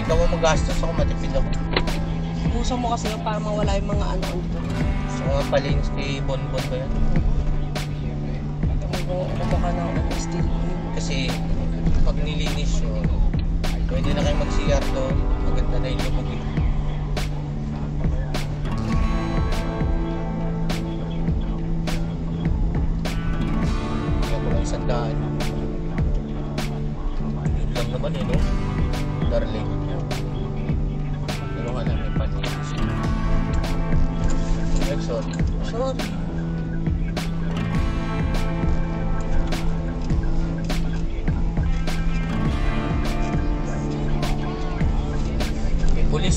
Ikaw mo magastos ako, matipid ako. Puso mo kasi para mawala yung mga ano dito. Gusto ko nga palinis kay Bonbon ba yan? Kumaka ng steel. Kasi pag nilinis yun, pwede na kayo mag-CR doon. Maganda na yung lumog eh. Kaya ko lang 100. Yun lang naman eh, no? Darling. Ano ka lang, may palinis. Sorry. Sorry.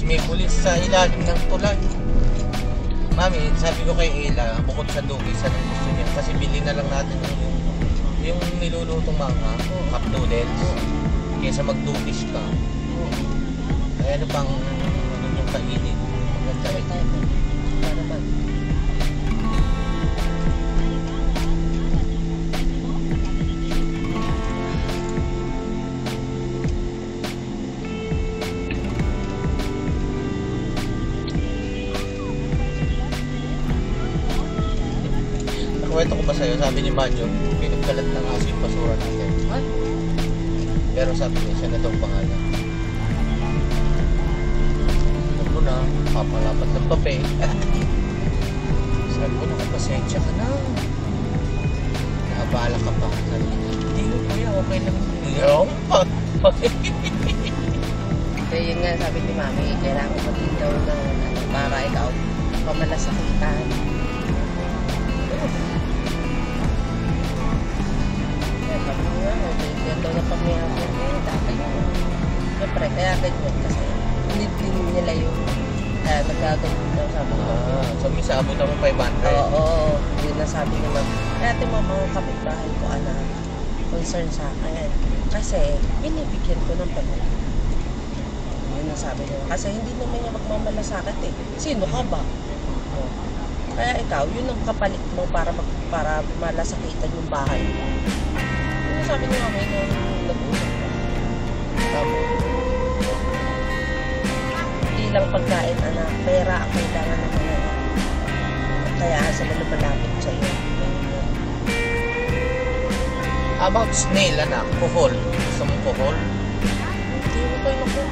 May pulis sa ilalim ng tulay. Mami, sabi ko kay Ella, bukod sa dugis, anong gusto niya? Kasi bili na lang natin yung nilulutong mga cup noodles. Kaysa magdugis ka. Kaya ano pang ano yung kainin? Maganda rin tayo. Ano naman? Kwento ko ba sa'yo, sabi ni Manyo, pinagkalat ng aso yung basura natin. Ay? Pero sabi niya, siya na daw pangalan. Sabi ko na, papalapat ng papel. Sabi ko, nakapasensya ka na. Nakabala ka pa. Sabi niya, hindi mo kuya, okay lang. Yung So yun nga, sabi ni Mami, kailangan mo din daw ng para ikaw pamalasakitan. Sabi ko nga, yan daw na pamiyang ko. Siyempre, kaya ganyan kasi need din nila yung nagkaganyan daw sabi ko. So may sabot mo 500? Oo, yun na sabi ni Ma'am. Kaya ito mga kapitbahay ko, concern sa akin. Kasi binibigyan ko ng pamilya. Yun na sabi nila. Kasi hindi naman niya magmamalasakit eh. Sino ka ba? Kaya ikaw, yun ang kapalit mo para malasakitan yung bahay mo. Sabi niyo kami nung nag-usap ka. Hindi lang pagkain, anak. Pera ang kailangan ng mga anak. Kaya sila lumalapit sa iyo. About snail, anak. Kuhol. Gusto mong kuhol? Hindi mo kayo nakuhol.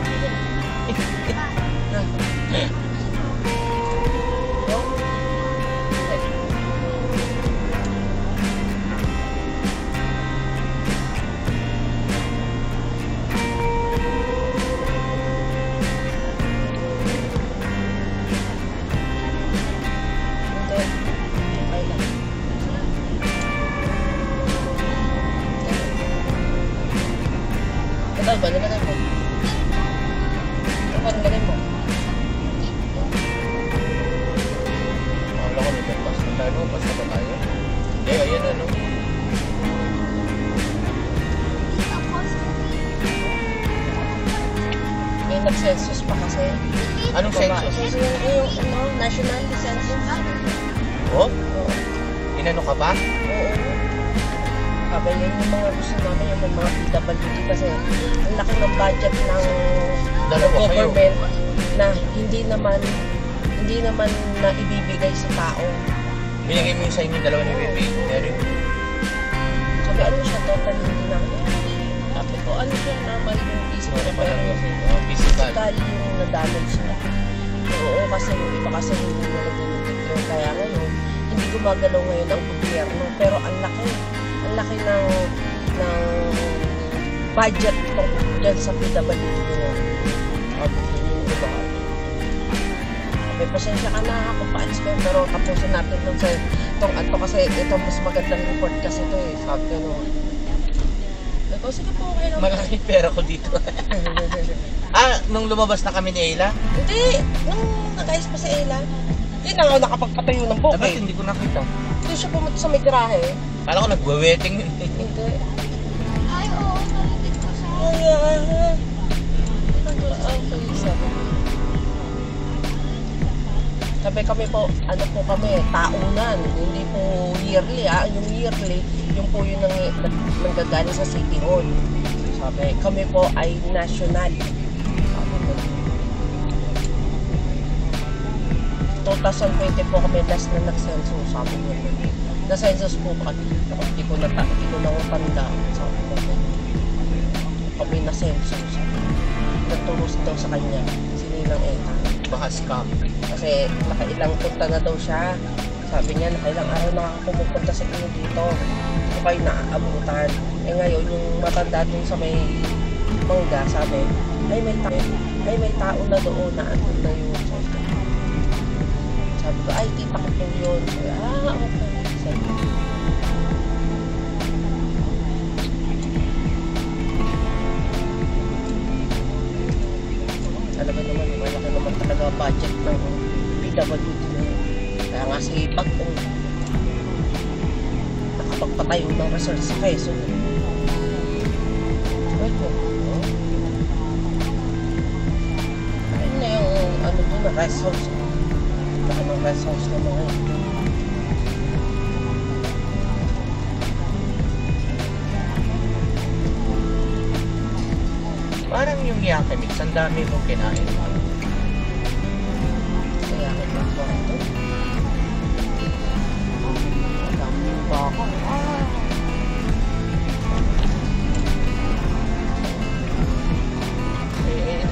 Ito ba? Nilagay mo? Ito, nilagay mo? Akala ko may pagpas na tayo. Basta ba tayo? Eh, ayan ano. May nag-census pa kasi. Anong census? Yung national census. Oh? Inano ka ba? Oo. Sabi yun yung mga gusto namin yung mga PWD kasi ang laki ng budget ng government na hindi naman na ibibigay sa tao. Binigay mo yung sa inyo dalawa ni Baby. Meron. Sabi ano siya total hindi na. Sabi ko ano siya normal yung isip niya pero physical yung na-damage niya. Oo kasi yung iba kasi hindi nila dinideclare kaya ngayon hindi gumagalaw ngayon ang gobyerno pero ang laki ng budget dyan sa PWD nila. May pasensya ka na kung paalis kayo pero tapusin natin dun sa itong ato kasi ito mas magandang report kasi ito eh. Sabi ko no. Ito sige po okay lang. Malaki pera ko dito. Nung lumabas na kami ni Ella? Hindi. Nung nag-ayos pa si Ella. Hindi na ako nakapagpatayo ng buke. Dapat hindi ko nakita. Hindi siya pumunta sa may garahe. Kala ko nagwe-wetting yun. Hindi. Ay, oo. Narinig ko sa... Okay, sabi. Sabi kami po, ano po kami, taunan. Hindi po yearly Yung yearly, yung po yun nanggagaling sa City Hall. Sabi, kami po ay national. Sabi 2020 po kami last na nag-census, sabi niya. Na-census po kami. Hindi ko na tanda. Sabi ko po. Kami na-census. Nagturos daw sa kanya. Sininang Eta. Baka scam. Kasi nakailang punta na daw siya. Sabi niya, nakailang araw na ako pumupunta sa inyo dito. Hindi ko kayo naaabutan. Eh ngayon, yung matanda dun sa may mangga, sabi, ay may tao na doon na andun na yun. Sabi ko, ay, tita ko po yun. Sabi, okay. Sabi ko, talaga naman, malaki naman talaga budget ng PWD na yun. Kaya nga sa ipag kung nakapagpatayo ng resort sa Quezon. Wait mo. Ayun na yung ano doon na rest house. Baka ng rest house na mga yun. Parang yung Yakimix, ang dami mong kinain. Sa Yakimix ba ito? Ang dami pa ako.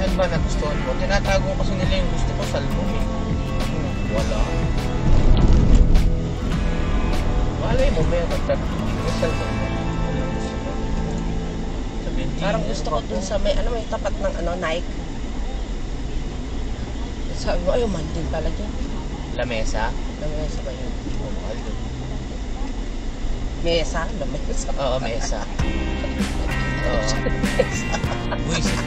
Saan ba nagustuhan mo? Tinatago kasi nila yung gusto ko, salmon eh. Wala. Malay mo, meron. May salmon mo. Parang gusto ko dun sa may, may tapat ng Nike. Sabi mo, mahal din pala dyan. Lamesa? Lamesa ba yun? Oo, mahal din. Mesa? Lamesa? Oo, mesa. Oo. Mesa. Buisit.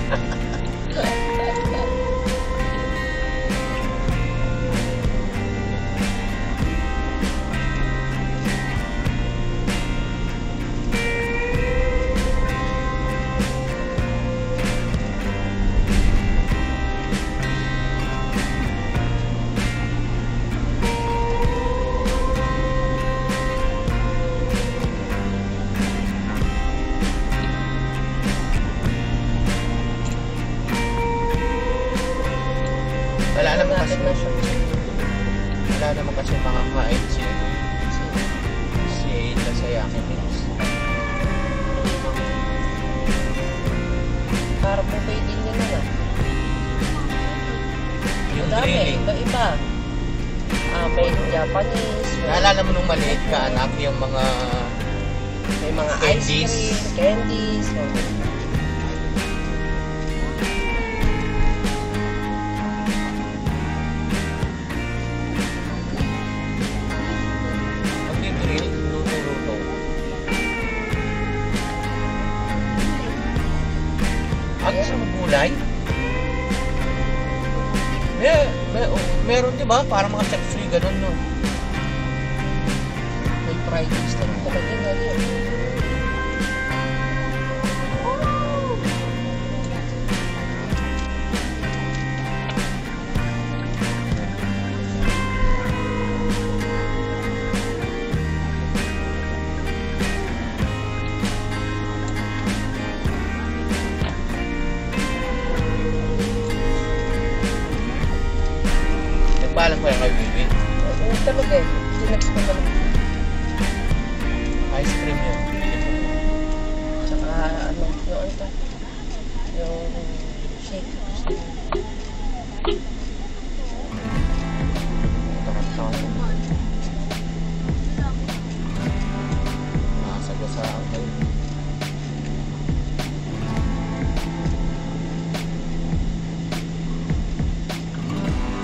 Wala naman kasi makakain si Ida sa Yakimix. Parang buffet din yun na. Yung dami, grilling. iba-iba. May Japanese. Naalala mo nung maliit ka, anak, yung mga may mga candies. ice cream, candies. Ang isang gulay? Meron diba? Parang mga chef suey ganun, no? May fried rice na rin talaga na rin. Nagbalang ko yung kay Wiwi. Oo, talaga eh. Tinext ko na lang. Ice cream yun. Tsaka yung ito. Yung shake. Masagasaan kayo.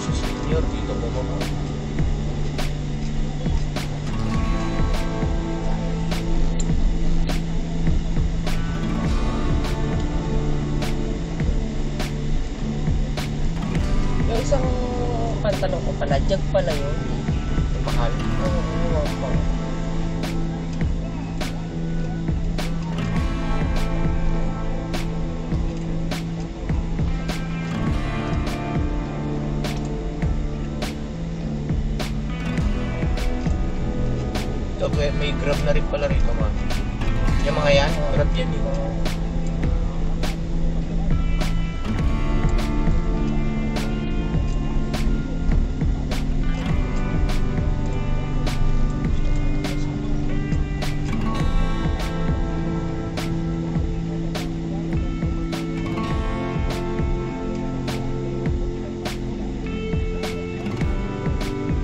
Senior dito bumaba. Yung isang pantalon ko pala, jag pala yun. Mahal. Oo, po. May grab na rin pala rito, ma. Yung mga yan, grab yan eh.